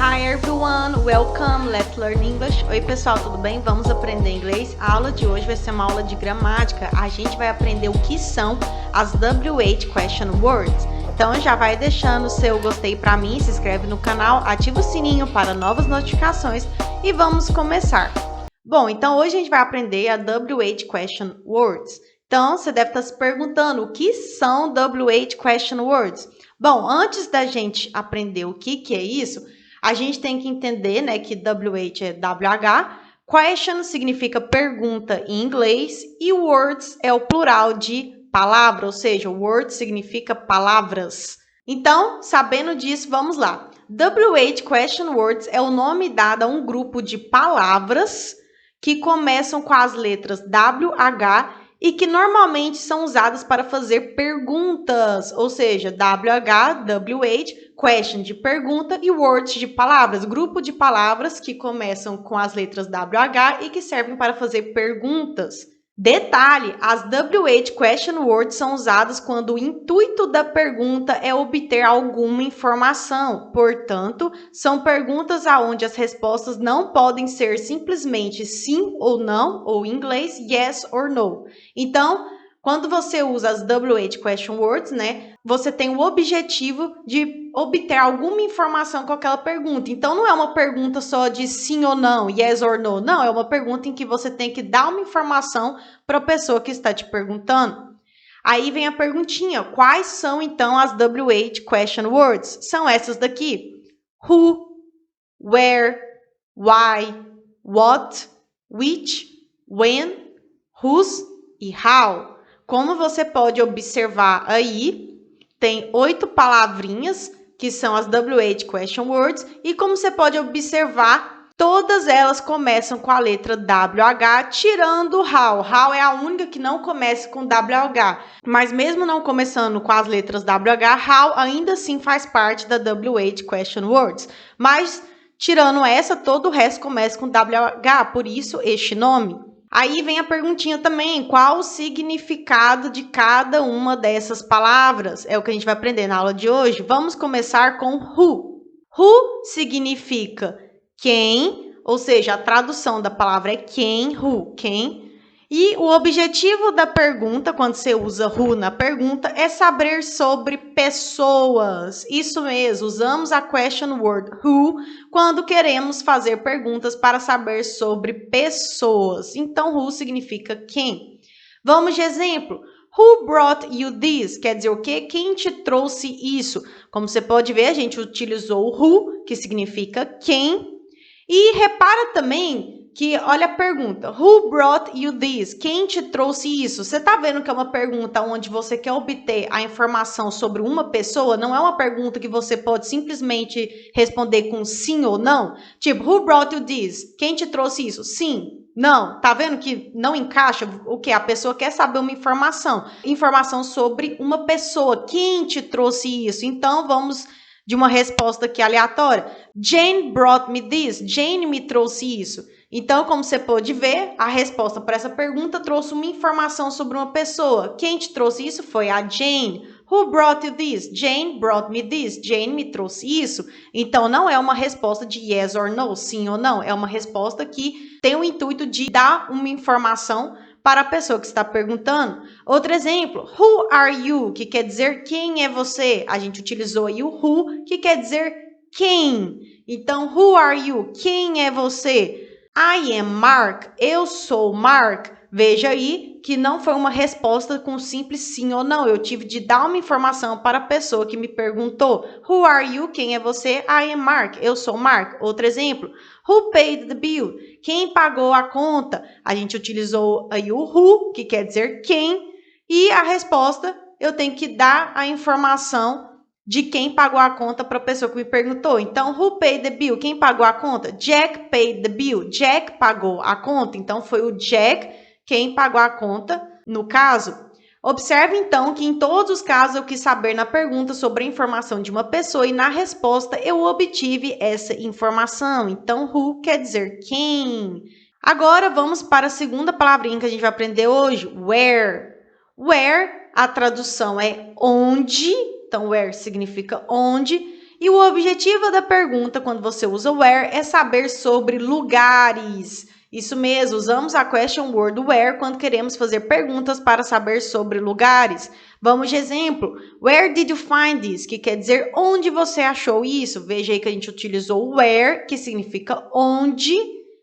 Hi everyone, welcome, let's learn English. Oi pessoal, tudo bem? Vamos aprender inglês? A aula de hoje vai ser uma aula de gramática. A gente vai aprender o que são as WH question words. Então já vai deixando o seu gostei pra mim, se inscreve no canal, ativa o sininho para novas notificações e vamos começar. Bom, então hoje a gente vai aprender a WH question words. Então você deve estar se perguntando o que são WH question words. Bom, antes da gente aprender o que é isso, a gente tem que entender, né, que WH é WH, question significa pergunta em inglês e words é o plural de palavra, ou seja, words significa palavras. Então, sabendo disso, vamos lá. WH question words é o nome dado a um grupo de palavras que começam com as letras WH e que normalmente são usadas para fazer perguntas, ou seja, WH, WH, question de pergunta e words de palavras, grupo de palavras que começam com as letras WH e que servem para fazer perguntas. Detalhe, as WH question words são usadas quando o intuito da pergunta é obter alguma informação. Portanto, são perguntas aonde as respostas não podem ser simplesmente sim ou não, ou em inglês, yes or no. Então, quando você usa as WH question words, né, você tem o objetivo de obter alguma informação com aquela pergunta. Então, não é uma pergunta só de sim ou não, yes or no. Não, é uma pergunta em que você tem que dar uma informação para a pessoa que está te perguntando. Aí vem a perguntinha, quais são então as WH question words? São essas daqui: who, where, why, what, which, when, whose e how. Como você pode observar aí, tem 8 palavrinhas que são as WH question words e como você pode observar, todas elas começam com a letra WH, tirando o how. How é a única que não começa com WH. Mas mesmo não começando com as letras WH, how ainda assim faz parte da WH question words. Mas tirando essa, todo o resto começa com WH, por isso este nome. Aí vem a perguntinha também, qual o significado de cada uma dessas palavras? É o que a gente vai aprender na aula de hoje. Vamos começar com who. Who significa quem, ou seja, a tradução da palavra é quem, who, quem. E o objetivo da pergunta, quando você usa who na pergunta, é saber sobre pessoas. Isso mesmo, usamos a question word who quando queremos fazer perguntas para saber sobre pessoas. Então, who significa quem. Vamos de exemplo. Who brought you this? Quer dizer o quê? Quem te trouxe isso? Como você pode ver, a gente utilizou o who, que significa quem. E repara também que, olha a pergunta, who brought you this? Quem te trouxe isso? Você tá vendo que é uma pergunta onde você quer obter a informação sobre uma pessoa? Não é uma pergunta que você pode simplesmente responder com sim ou não? Tipo, who brought you this? Quem te trouxe isso? Sim, não. Tá vendo que não encaixa o que? A pessoa quer saber uma informação sobre uma pessoa. Quem te trouxe isso? Então, vamos de uma resposta aqui aleatória. Jane brought me this. Jane me trouxe isso. Então, como você pode ver, a resposta para essa pergunta trouxe uma informação sobre uma pessoa. Quem te trouxe isso foi a Jane. Who brought you this? Jane brought me this. Jane me trouxe isso. Então, não é uma resposta de yes or no, sim ou não. É uma resposta que tem o intuito de dar uma informação para a pessoa que está perguntando. Outro exemplo, who are you? Que quer dizer quem é você? A gente utilizou aí o who, que quer dizer quem. Então, who are you? Quem é você? I am Mark. Eu sou Mark. Veja aí que não foi uma resposta com simples sim ou não. Eu tive de dar uma informação para a pessoa que me perguntou. Who are you? Quem é você? I am Mark. Eu sou Mark. Outro exemplo. Who paid the bill? Quem pagou a conta? A gente utilizou aí o who, que quer dizer quem. E a resposta, eu tenho que dar a informação de quem pagou a conta para a pessoa que me perguntou. Então, who paid the bill? Quem pagou a conta? Jack paid the bill. Jack pagou a conta. Então, foi o Jack quem pagou a conta, no caso. Observe, então, que em todos os casos eu quis saber na pergunta sobre a informação de uma pessoa e na resposta eu obtive essa informação. Então, who quer dizer quem. Agora, vamos para a segunda palavrinha que a gente vai aprender hoje, where. Where, a tradução é onde. Então, where significa onde. E E o objetivo da pergunta, quando você usa where, é saber sobre lugares. Isso mesmo, usamos a question word where quando queremos fazer perguntas para saber sobre lugares. Vamos de exemplo. Where did you find this? Que quer dizer onde você achou isso. Veja aí que a gente utilizou where, que significa onde,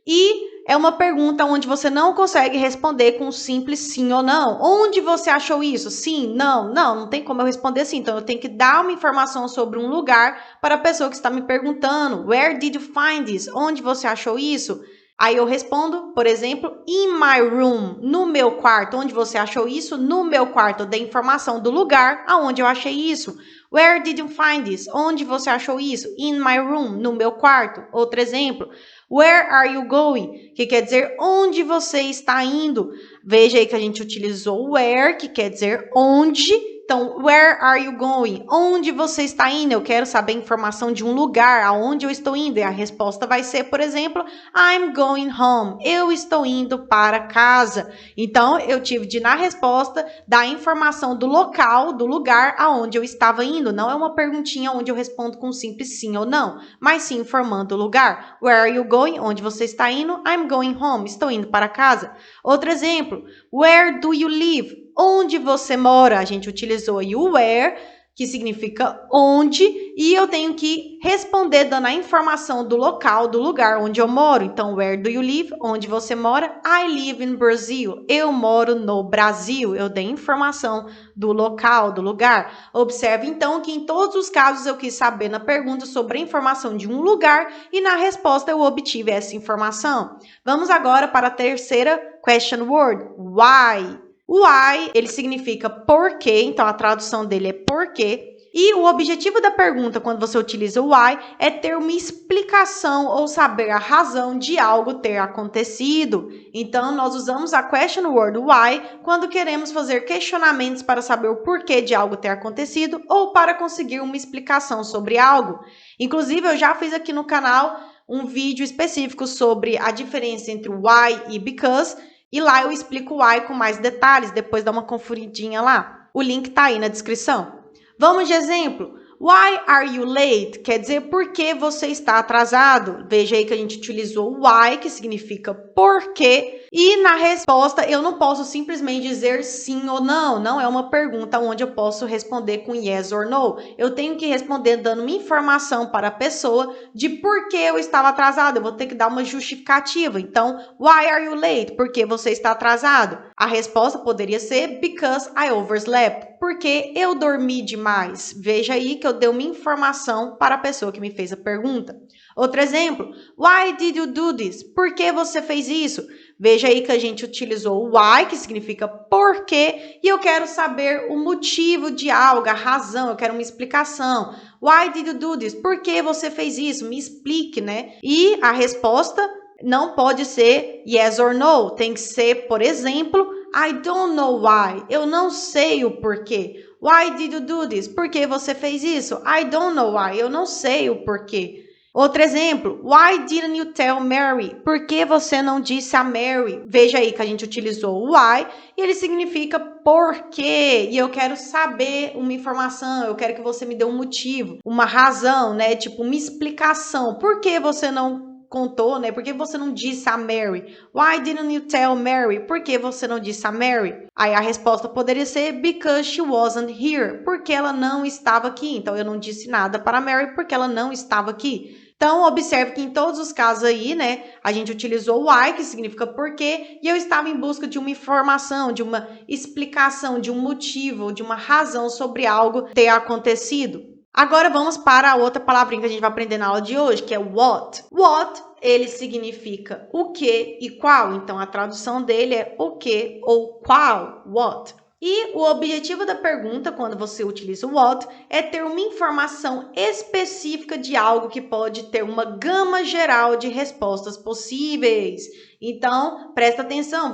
e é uma pergunta onde você não consegue responder com um simples sim ou não. Onde você achou isso? Sim, não, não tem como eu responder assim. Então, eu tenho que dar uma informação sobre um lugar para a pessoa que está me perguntando. Where did you find this? Onde você achou isso? Aí eu respondo, por exemplo, in my room, no meu quarto. Onde você achou isso? No meu quarto. Eu dei informação do lugar aonde eu achei isso. Where did you find this? Onde você achou isso? In my room, no meu quarto. Outro exemplo. Where are you going? Que quer dizer onde você está indo. Veja aí que a gente utilizou where, que quer dizer onde. Então, where are you going? Onde você está indo? Eu quero saber informação de um lugar, aonde eu estou indo. E a resposta vai ser, por exemplo, I'm going home. Eu estou indo para casa. Então, eu tive de, na resposta, dar informação do local, do lugar aonde eu estava indo. Não é uma perguntinha onde eu respondo com simples sim ou não, mas sim informando o lugar. Where are you going? Onde você está indo? I'm going home. Estou indo para casa. Outro exemplo. Where do you live? Onde você mora? A gente utilizou aí o where, que significa onde, e eu tenho que responder dando a informação do local, do lugar onde eu moro. Então, where do you live? Onde você mora? I live in Brazil. Eu moro no Brasil. Eu dei informação do local, do lugar. Observe, então, que em todos os casos eu quis saber na pergunta sobre a informação de um lugar e na resposta eu obtive essa informação. Vamos agora para a terceira question word, why. O why, ele significa porquê, então a tradução dele é porquê. E o objetivo da pergunta, quando você utiliza o why, é ter uma explicação ou saber a razão de algo ter acontecido. Então, nós usamos a question word why quando queremos fazer questionamentos para saber o porquê de algo ter acontecido ou para conseguir uma explicação sobre algo. Inclusive, eu já fiz aqui no canal um vídeo específico sobre a diferença entre why e because, e lá eu explico o why com mais detalhes, depois dá uma conferidinha lá. O link tá aí na descrição. Vamos de exemplo. Why are you late? Quer dizer, por que você está atrasado? Veja aí que a gente utilizou why, que significa por quê. E na resposta, eu não posso simplesmente dizer sim ou não. Não é uma pergunta onde eu posso responder com yes or no. Eu tenho que responder dando uma informação para a pessoa de por que eu estava atrasado. Eu vou ter que dar uma justificativa. Então, why are you late? Por que você está atrasado? A resposta poderia ser because I overslept. Porque eu dormi demais. Veja aí que eu dei uma informação para a pessoa que me fez a pergunta. Outro exemplo. Why did you do this? Por que você fez isso? Veja aí que a gente utilizou o why, que significa por quê, e eu quero saber o motivo de algo, a razão, eu quero uma explicação. Why did you do this? Por que você fez isso? Me explique, né? E a resposta não pode ser yes or no, tem que ser, por exemplo, I don't know why. Eu não sei o porquê. Why did you do this? Por que você fez isso? I don't know why. Eu não sei o porquê. Outro exemplo. Why didn't you tell Mary? Por que você não disse a Mary? Veja aí que a gente utilizou o why e ele significa por quê. E eu quero saber uma informação. Eu quero que você me dê um motivo, uma razão, né? Tipo, uma explicação. Por que você não contou, né? Por que você não disse a Mary? Why didn't you tell Mary? Por que você não disse a Mary? Aí a resposta poderia ser because she wasn't here. Porque ela não estava aqui. Então, eu não disse nada para a Mary porque ela não estava aqui. Então, observe que em todos os casos aí, né, a gente utilizou o why, que significa porquê, e eu estava em busca de uma informação, de uma explicação, de um motivo, de uma razão sobre algo ter acontecido. Agora vamos para a outra palavrinha que a gente vai aprender na aula de hoje, que é what. What, ele significa o que e qual. Então, a tradução dele é o que ou qual, what. E o objetivo da pergunta, quando você utiliza o what, é ter uma informação específica de algo que pode ter uma gama geral de respostas possíveis. Então, presta atenção,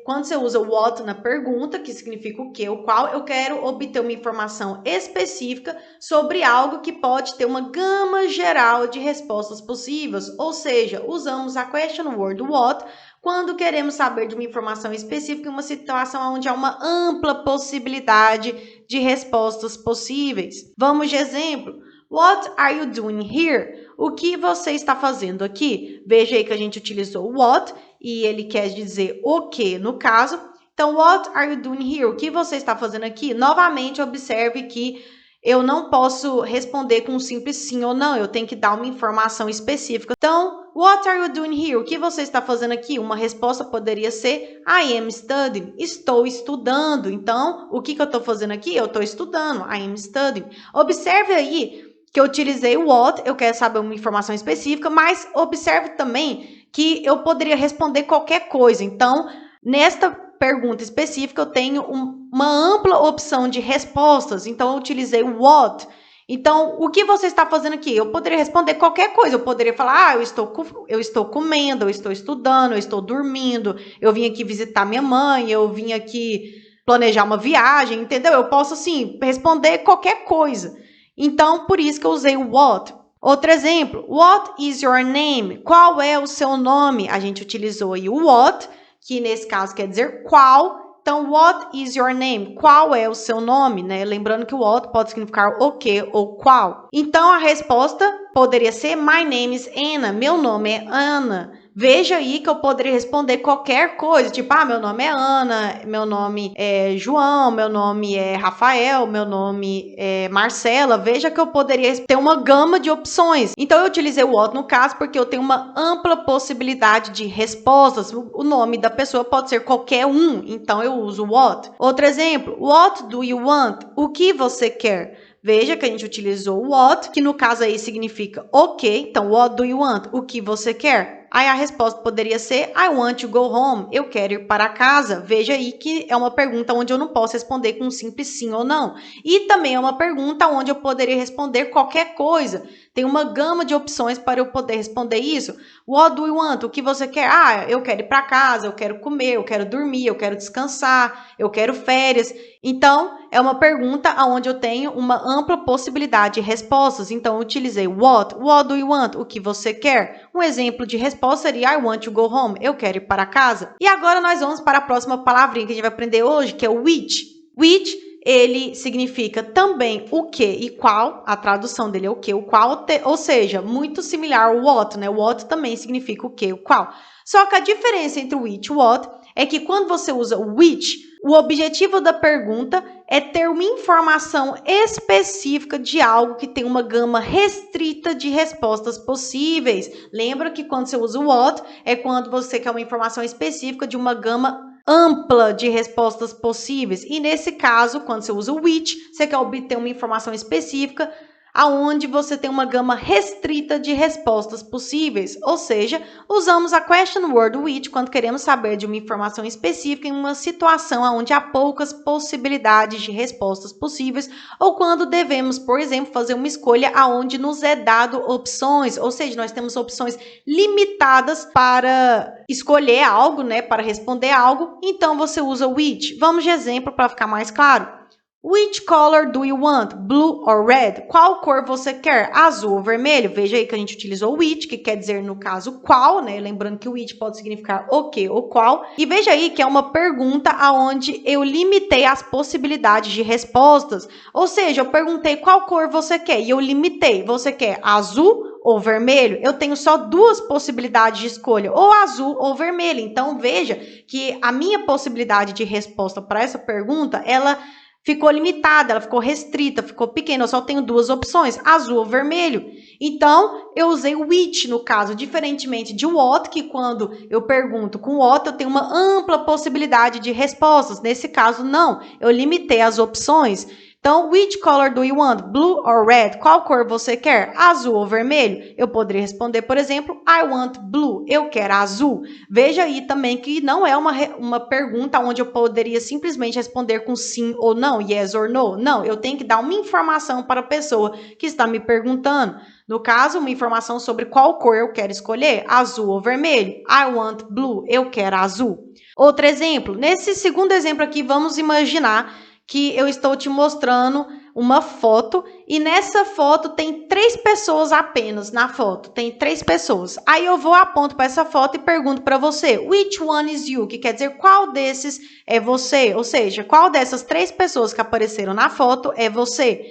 quando você usa o what na pergunta, que significa o que ou qual, eu quero obter uma informação específica sobre algo que pode ter uma gama geral de respostas possíveis. Ou seja, usamos a question word what quando queremos saber de uma informação específica em uma situação onde há uma ampla possibilidade de respostas possíveis. Vamos de exemplo. What are you doing here? O que você está fazendo aqui? Veja aí que a gente utilizou what e ele quer dizer o que no caso. Então, what are you doing here? O que você está fazendo aqui? Novamente, observe que eu não posso responder com um simples sim ou não. Eu tenho que dar uma informação específica. Então, what are you doing here? O que você está fazendo aqui? Uma resposta poderia ser I am studying. Estou estudando. Então, o que eu estou fazendo aqui? Eu estou estudando. I am studying. Observe aí que eu utilizei o what. Eu quero saber uma informação específica, mas observe também que eu poderia responder qualquer coisa. Então, nesta pergunta específica, eu tenho uma ampla opção de respostas. Então, eu utilizei o what. Então, o que você está fazendo aqui? Eu poderia responder qualquer coisa. Eu poderia falar, eu estou comendo, eu estou estudando, eu estou dormindo, eu vim aqui visitar minha mãe, eu vim aqui planejar uma viagem, entendeu? Eu posso, assim, responder qualquer coisa. Então, por isso que eu usei o what. Outro exemplo, what is your name? Qual é o seu nome? A gente utilizou aí o what, que nesse caso quer dizer qual. Então, what is your name? Qual é o seu nome, né? Lembrando que o what pode significar o que ou qual. Então, a resposta poderia ser my name is Anna. Meu nome é Ana. Veja aí que eu poderia responder qualquer coisa, tipo, meu nome é Ana, meu nome é João, meu nome é Rafael, meu nome é Marcela. Veja que eu poderia ter uma gama de opções. Então, eu utilizei o what no caso porque eu tenho uma ampla possibilidade de respostas. O nome da pessoa pode ser qualquer um, então eu uso what. Outro exemplo, what do you want? O que você quer? Veja que a gente utilizou what, que no caso aí significa ok. Então, what do you want? O que você quer? Aí a resposta poderia ser I want to go home. Eu quero ir para casa. Veja aí que é uma pergunta onde eu não posso responder com um simples sim ou não. E também é uma pergunta onde eu poderia responder qualquer coisa. Tem uma gama de opções para eu poder responder isso. What do you want? O que você quer? Eu quero ir para casa, eu quero comer, eu quero dormir, eu quero descansar, eu quero férias. Então, é uma pergunta onde eu tenho uma ampla possibilidade de respostas. Então, eu utilizei what do you want? O que você quer? Um exemplo de resposta seria I want to go home. Eu quero ir para casa. E agora nós vamos para a próxima palavrinha que a gente vai aprender hoje, que é o which. Which, ele significa também o que e qual. A tradução dele é o que, o qual, ou seja, muito similar ao what, né? O what também significa o que, o qual. Só que a diferença entre o which e o what é que quando você usa o which, o objetivo da pergunta é ter uma informação específica de algo que tem uma gama restrita de respostas possíveis. Lembra que quando você usa o what, é quando você quer uma informação específica de uma gama ampla de respostas possíveis. E nesse caso, quando você usa o which, você quer obter uma informação específica aonde você tem uma gama restrita de respostas possíveis. Ou seja, usamos a question word which quando queremos saber de uma informação específica em uma situação onde há poucas possibilidades de respostas possíveis ou quando devemos, por exemplo, fazer uma escolha aonde nos é dado opções, ou seja, nós temos opções limitadas para escolher algo, né, para responder algo, então você usa which. Vamos de exemplo para ficar mais claro. Which color do you want? Blue or red? Qual cor você quer? Azul ou vermelho? Veja aí que a gente utilizou which, que quer dizer, no caso, qual, né? Lembrando que o which pode significar o que ou qual. E veja aí que é uma pergunta onde eu limitei as possibilidades de respostas. Ou seja, eu perguntei qual cor você quer e eu limitei. Você quer azul ou vermelho? Eu tenho só duas possibilidades de escolha, ou azul ou vermelho. Então, veja que a minha possibilidade de resposta para essa pergunta, ela ficou limitada, ela ficou restrita, ficou pequena. Eu só tenho duas opções, azul ou vermelho. Então, eu usei o which no caso, diferentemente de what, que quando eu pergunto com what, eu tenho uma ampla possibilidade de respostas. Nesse caso, não. Eu limitei as opções. Então, which color do you want? Blue or red? Qual cor você quer? Azul ou vermelho? Eu poderia responder, por exemplo, I want blue. Eu quero azul. Veja aí também que não é uma pergunta onde eu poderia simplesmente responder com sim ou não, yes or no. Não, eu tenho que dar uma informação para a pessoa que está me perguntando. No caso, uma informação sobre qual cor eu quero escolher, azul ou vermelho. I want blue. Eu quero azul. Outro exemplo. Nesse segundo exemplo aqui, vamos imaginar que eu estou te mostrando uma foto e nessa foto tem 3 pessoas apenas na foto. Tem 3 pessoas. Aí eu vou, aponto para essa foto e pergunto para você, which one is you? Que quer dizer qual desses é você? Ou seja, qual dessas 3 pessoas que apareceram na foto é você?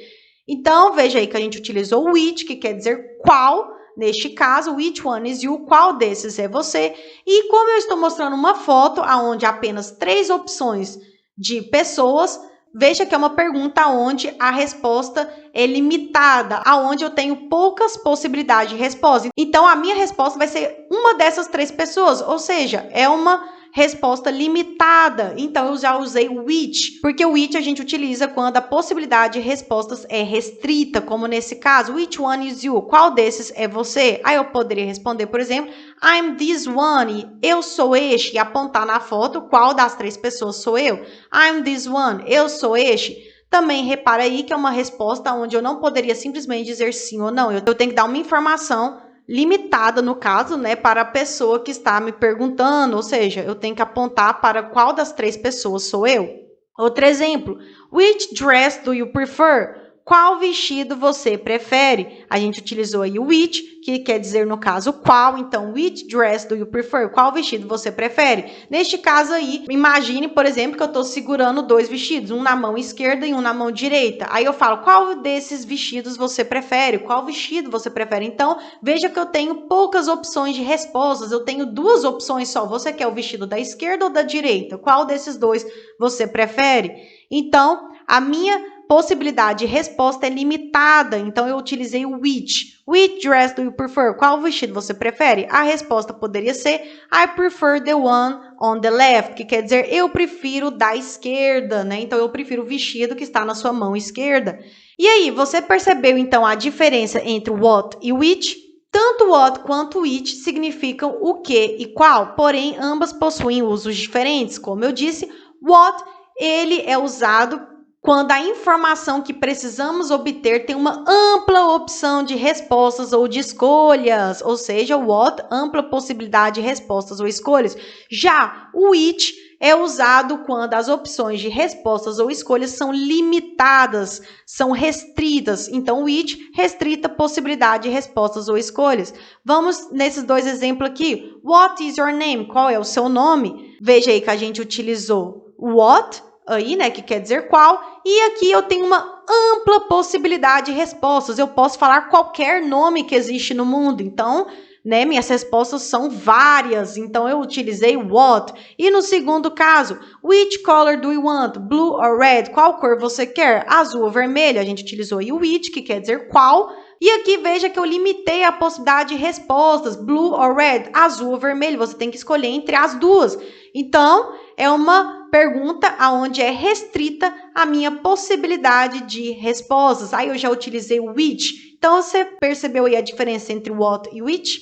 Então, veja aí que a gente utilizou which, que quer dizer qual. Neste caso, which one is you? Qual desses é você? E como eu estou mostrando uma foto onde há apenas 3 opções de pessoas, veja que é uma pergunta onde a resposta é limitada, aonde eu tenho poucas possibilidades de resposta. Então, a minha resposta vai ser uma dessas 3 pessoas, ou seja, é uma resposta limitada. Então, eu já usei which, porque o which a gente utiliza quando a possibilidade de respostas é restrita, como nesse caso, which one is you? Qual desses é você? Aí eu poderia responder, por exemplo, I'm this one, eu sou este, e apontar na foto qual das 3 pessoas sou eu. I'm this one, eu sou este. Também repara aí que é uma resposta onde eu não poderia simplesmente dizer sim ou não. Eu tenho que dar uma informação limitada, no caso, né, para a pessoa que está me perguntando, ou seja, eu tenho que apontar para qual das 3 pessoas sou eu. Outro exemplo, which dress do you prefer? Qual vestido você prefere? A gente utilizou aí o which, que quer dizer, no caso, qual. Então, which dress do you prefer? Qual vestido você prefere? Neste caso aí, imagine, por exemplo, que eu estou segurando 2 vestidos, um na mão esquerda e um na mão direita. Aí eu falo, qual desses vestidos você prefere? Qual vestido você prefere? Então, veja que eu tenho poucas opções de respostas. Eu tenho 2 opções só. Você quer o vestido da esquerda ou da direita? Qual desses 2 você prefere? Então, a minha possibilidade de resposta é limitada, então eu utilizei o which. Which dress do you prefer? Qual vestido você prefere? A resposta poderia ser I prefer the one on the left, que quer dizer eu prefiro da esquerda, né? Então eu prefiro o vestido que está na sua mão esquerda. E aí, você percebeu então a diferença entre what e which? Tanto what quanto which significam o que e qual, porém ambas possuem usos diferentes. Como eu disse, what ele é usado quando a informação que precisamos obter tem uma ampla opção de respostas ou de escolhas, ou seja, what, ampla possibilidade de respostas ou escolhas. Já o which é usado quando as opções de respostas ou escolhas são limitadas, são restritas. Então, which restrita a possibilidade de respostas ou escolhas. Vamos nesses 2 exemplos aqui. What is your name? Qual é o seu nome? Veja aí que a gente utilizou what, aí, né, que quer dizer qual, e aqui eu tenho uma ampla possibilidade de respostas. Eu posso falar qualquer nome que existe no mundo. Então, né, minhas respostas são várias. Então, eu utilizei what. E no segundo caso, which color do you want? Blue or red? Qual cor você quer? Azul ou vermelho? A gente utilizou aí o which, que quer dizer qual. E aqui veja que eu limitei a possibilidade de respostas, blue or red, azul ou vermelho. Você tem que escolher entre as 2. Então, é uma pergunta onde é restrita a minha possibilidade de respostas. Aí eu já utilizei o which. Então, você percebeu aí a diferença entre what e which?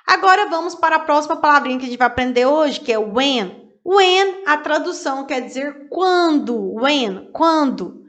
Agora, vamos para a próxima palavrinha que a gente vai aprender hoje, que é when. When, a tradução quer dizer quando. When, quando.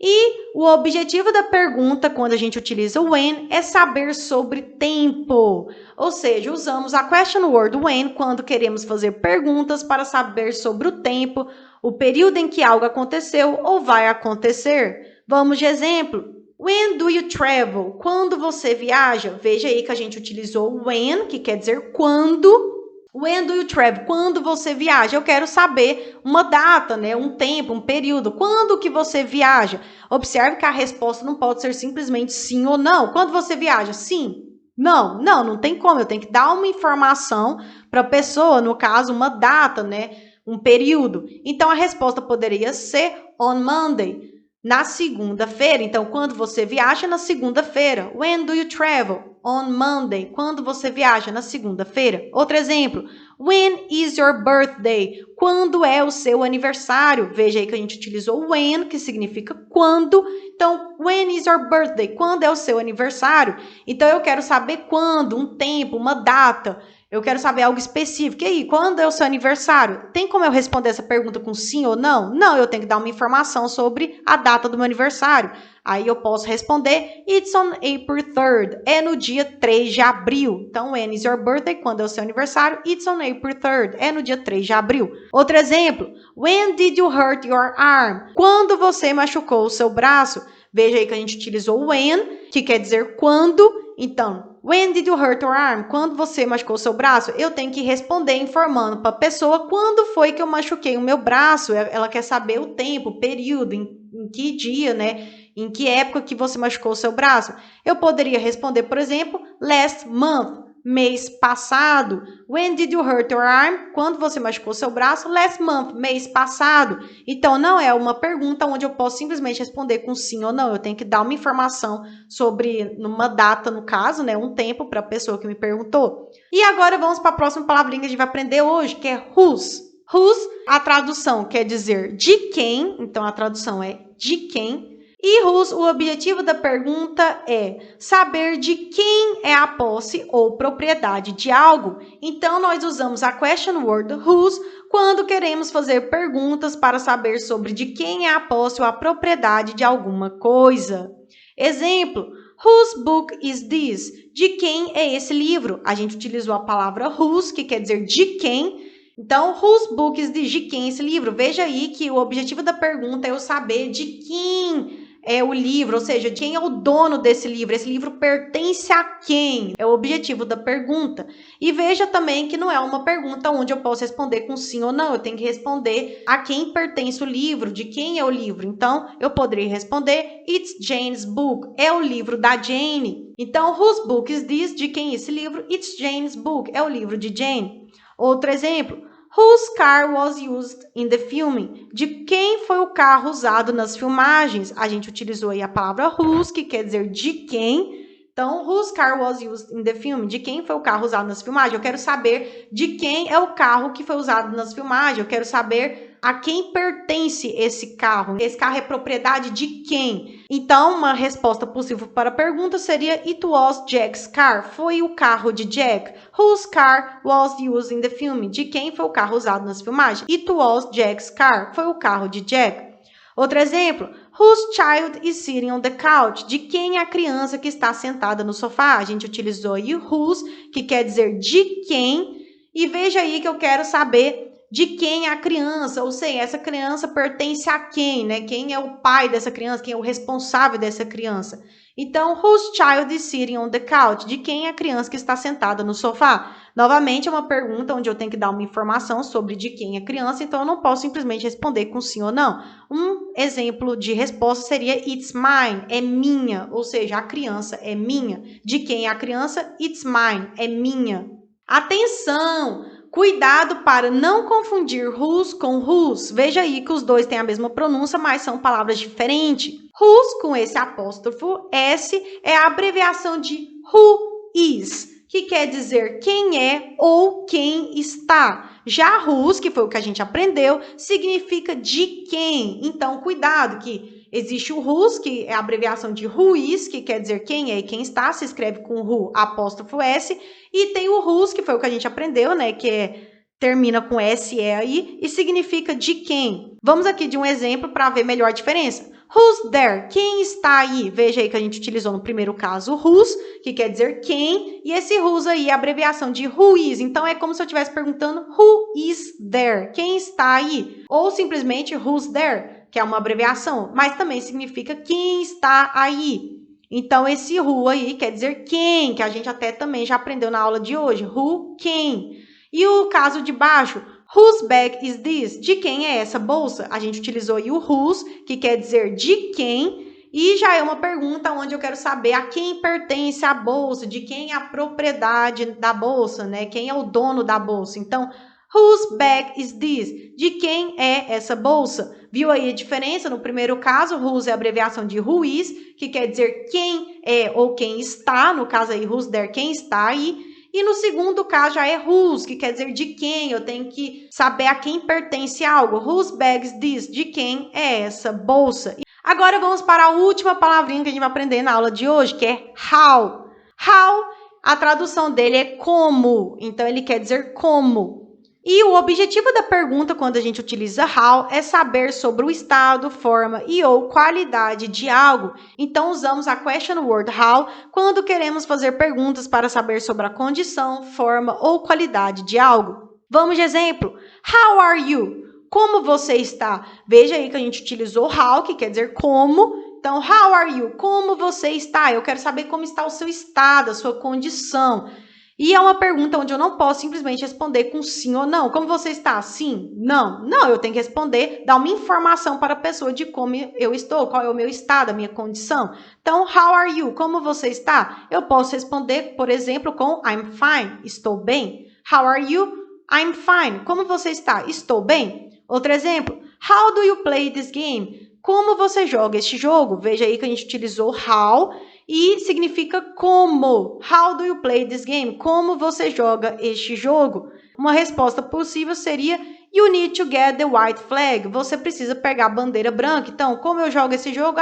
E o objetivo da pergunta, quando a gente utiliza o when, é saber sobre tempo. Ou seja, usamos a question word when quando queremos fazer perguntas para saber sobre o tempo, o período em que algo aconteceu ou vai acontecer. Vamos de exemplo. When do you travel? Quando você viaja? Veja aí que a gente utilizou when, que quer dizer quando. When do you travel? Quando você viaja? Eu quero saber uma data, né? Um tempo, um período. Quando que você viaja? Observe que a resposta não pode ser simplesmente sim ou não. Quando você viaja? Sim. Não tem como. Eu tenho que dar uma informação para a pessoa, no caso, uma data, né? Um período. Então, a resposta poderia ser on Monday, na segunda-feira. Então, quando você viaja, na segunda-feira. When do you travel? On Monday. Quando você viaja? Na segunda-feira. Outro exemplo. When is your birthday? Quando é o seu aniversário? Veja aí que a gente utilizou when, que significa quando. Então, when is your birthday? Quando é o seu aniversário? Então, eu quero saber quando, um tempo, uma data. Eu quero saber algo específico. E aí, quando é o seu aniversário? Tem como eu responder essa pergunta com sim ou não? Não, eu tenho que dar uma informação sobre a data do meu aniversário. Aí eu posso responder, it's on April 3rd. É no dia 3 de abril. Então, when is your birthday? Quando é o seu aniversário? It's on April 3rd. É no dia 3 de abril. Outro exemplo, when did you hurt your arm? Quando você machucou o seu braço? Veja aí que a gente utilizou when, que quer dizer quando. Então, when did you hurt your arm? Quando você machucou o seu braço? Eu tenho que responder informando para a pessoa quando foi que eu machuquei o meu braço. Ela quer saber o tempo, o período, em que dia, né? Em que época que você machucou o seu braço? Eu poderia responder, por exemplo, last month, mês passado. When did you hurt your arm? Quando você machucou seu braço? Last month, mês passado. Então, não é uma pergunta onde eu posso simplesmente responder com sim ou não. Eu tenho que dar uma informação sobre uma data, no caso, né, um tempo para a pessoa que me perguntou. E agora vamos para a próxima palavrinha que a gente vai aprender hoje, que é whose. Whose, a tradução quer dizer de quem, então a tradução é de quem. E whose, o objetivo da pergunta é saber de quem é a posse ou propriedade de algo. Então, nós usamos a question word whose quando queremos fazer perguntas para saber sobre de quem é a posse ou a propriedade de alguma coisa. Exemplo, whose book is this? De quem é esse livro? A gente utilizou a palavra whose, que quer dizer de quem. Então, whose book is this? De quem é esse livro? Veja aí que o objetivo da pergunta é eu saber de quem é o livro, ou seja, quem é o dono desse livro? Esse livro pertence a quem? É o objetivo da pergunta. E veja também que não é uma pergunta onde eu posso responder com sim ou não. Eu tenho que responder a quem pertence o livro, de quem é o livro. Então, eu poderia responder It's Jane's book. É o livro da Jane. Então, whose book is this? De quem é esse livro? It's Jane's book. É o livro de Jane. Outro exemplo. Whose car was used in the filming? De quem foi o carro usado nas filmagens? A gente utilizou aí a palavra whose, que quer dizer de quem. Então, whose car was used in the film? De quem foi o carro usado nas filmagens? Eu quero saber de quem é o carro que foi usado nas filmagens. Eu quero saber a quem pertence esse carro. Esse carro é propriedade de quem? Então, uma resposta possível para a pergunta seria It was Jack's car. Foi o carro de Jack. Whose car was used in the film? De quem foi o carro usado nas filmagens? It was Jack's car. Foi o carro de Jack. Outro exemplo. Whose child is sitting on the couch? De quem é a criança que está sentada no sofá? A gente utilizou aí o whose, que quer dizer de quem. E veja aí que eu quero saber de quem é a criança, ou seja, essa criança pertence a quem, né? Quem é o pai dessa criança, quem é o responsável dessa criança. Então, whose child is sitting on the couch? De quem é a criança que está sentada no sofá? Novamente, é uma pergunta onde eu tenho que dar uma informação sobre de quem é a criança, então eu não posso simplesmente responder com sim ou não. Um exemplo de resposta seria It's mine, é minha, ou seja, a criança é minha. De quem é a criança? It's mine, é minha. Atenção! Cuidado para não confundir whose com whose. Veja aí que os dois têm a mesma pronúncia, mas são palavras diferentes. Whose, com esse apóstrofo S, é a abreviação de who is, que quer dizer quem é ou quem está. Já whose, que foi o que a gente aprendeu, significa de quem. Então, cuidado que existe o whose, que é a abreviação de who is, que quer dizer quem é e quem está, se escreve com who, apóstrofo S, e tem o whose, que foi o que a gente aprendeu, né, que termina com SE aí, e significa de quem. Vamos aqui de um exemplo para ver melhor a diferença. Who's there? Quem está aí? Veja aí que a gente utilizou no primeiro caso o whose, que quer dizer quem, e esse whose aí é a abreviação de who is. Então, é como se eu estivesse perguntando who is there? Quem está aí? Ou simplesmente who's there, que é uma abreviação, mas também significa quem está aí. Então, esse who aí quer dizer quem, que a gente até também já aprendeu na aula de hoje. Who, quem. E o caso de baixo, whose bag is this? De quem é essa bolsa? A gente utilizou aí o whose, que quer dizer de quem, e já é uma pergunta onde eu quero saber a quem pertence a bolsa, de quem é a propriedade da bolsa, né? Quem é o dono da bolsa. Então, whose bag is this? De quem é essa bolsa? Viu aí a diferença? No primeiro caso, whose é a abreviação de who is, que quer dizer quem é ou quem está. No caso aí, who's there, quem está aí. E no segundo caso já é whose, que quer dizer de quem. Eu tenho que saber a quem pertence algo. Whose bag is this? De quem é essa bolsa? Agora vamos para a última palavrinha que a gente vai aprender na aula de hoje, que é how. How, a tradução dele é como. Então, ele quer dizer como. E o objetivo da pergunta, quando a gente utiliza how, é saber sobre o estado, forma e ou qualidade de algo. Então, usamos a question word how quando queremos fazer perguntas para saber sobre a condição, forma ou qualidade de algo. Vamos de exemplo. How are you? Como você está? Veja aí que a gente utilizou how, que quer dizer como. Então, how are you? Como você está? Eu quero saber como está o seu estado, a sua condição. E é uma pergunta onde eu não posso simplesmente responder com sim ou não. Como você está? Sim? Não? Não, eu tenho que responder, dar uma informação para a pessoa de como eu estou, qual é o meu estado, a minha condição. Então, how are you? Como você está? Eu posso responder, por exemplo, com I'm fine, estou bem. How are you? I'm fine. Como você está? Estou bem. Outro exemplo, how do you play this game? Como você joga este jogo? Veja aí que a gente utilizou how e significa como. How do you play this game? Como você joga este jogo? Uma resposta possível seria you need to get the white flag. Você precisa pegar a bandeira branca. Então, como eu jogo esse jogo?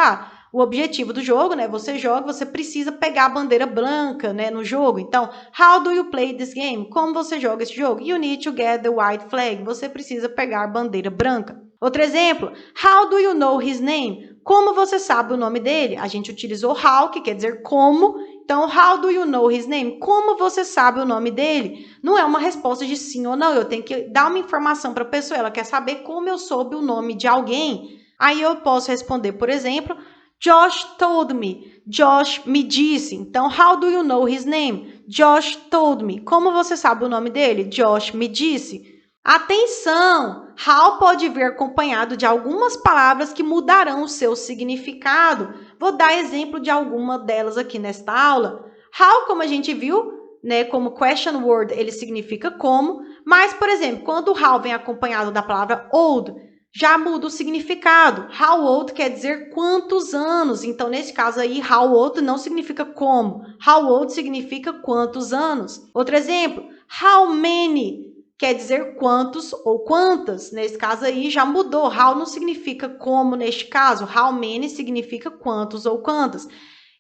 O objetivo do jogo, né? Você joga, você precisa pegar a bandeira branca, né, no jogo. Então, how do you play this game? Como você joga esse jogo? You need to get the white flag. Você precisa pegar a bandeira branca. Outro exemplo, how do you know his name? Como você sabe o nome dele? A gente utilizou how, que quer dizer como. Então, how do you know his name? Como você sabe o nome dele? Não é uma resposta de sim ou não. Eu tenho que dar uma informação para a pessoa. Ela quer saber como eu soube o nome de alguém. Aí eu posso responder, por exemplo, Josh told me. Josh me disse. Então, how do you know his name? Josh told me. Como você sabe o nome dele? Josh me disse. Atenção! How pode vir acompanhado de algumas palavras que mudarão o seu significado. Vou dar exemplo de alguma delas aqui nesta aula. How, como a gente viu, né, como question word, ele significa como, mas, por exemplo, quando o how vem acompanhado da palavra old, já muda o significado. How old quer dizer quantos anos. Então, nesse caso aí, how old não significa como. How old significa quantos anos. Outro exemplo, how many quer dizer quantos ou quantas. Nesse caso aí já mudou. How não significa como neste caso. How many significa quantos ou quantas.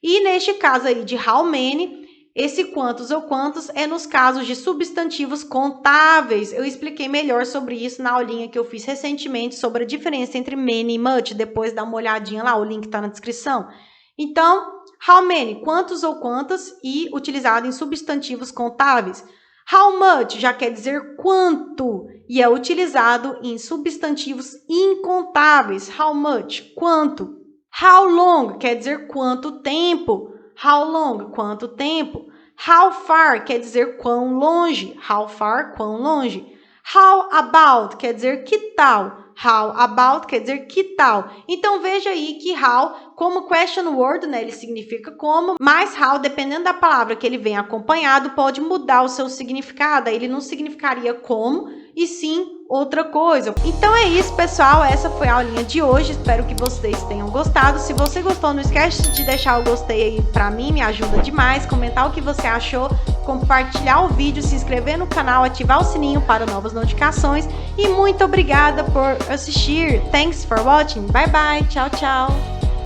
E neste caso aí de how many, esse quantos ou quantos é nos casos de substantivos contáveis. Eu expliquei melhor sobre isso na aulinha que eu fiz recentemente sobre a diferença entre many e much. Depois dá uma olhadinha lá, o link está na descrição. Então, how many, quantos ou quantas, e utilizado em substantivos contáveis. How much já quer dizer quanto e é utilizado em substantivos incontáveis. How much, quanto. How long quer dizer quanto tempo. How long, quanto tempo. How far quer dizer quão longe. How far, quão longe. How about quer dizer que tal. How about quer dizer que tal. Então, veja aí que how, como question word, né, ele significa como, mas how, dependendo da palavra que ele vem acompanhado, pode mudar o seu significado. Ele não significaria como, e sim outra coisa. Então é isso, pessoal. Essa foi a aulinha de hoje. Espero que vocês tenham gostado. Se você gostou, não esquece de deixar o gostei aí pra mim, me ajuda demais. Comentar o que você achou, compartilhar o vídeo, se inscrever no canal, ativar o sininho para novas notificações. E muito obrigada por assistir. Thanks for watching. Bye bye. Tchau, tchau.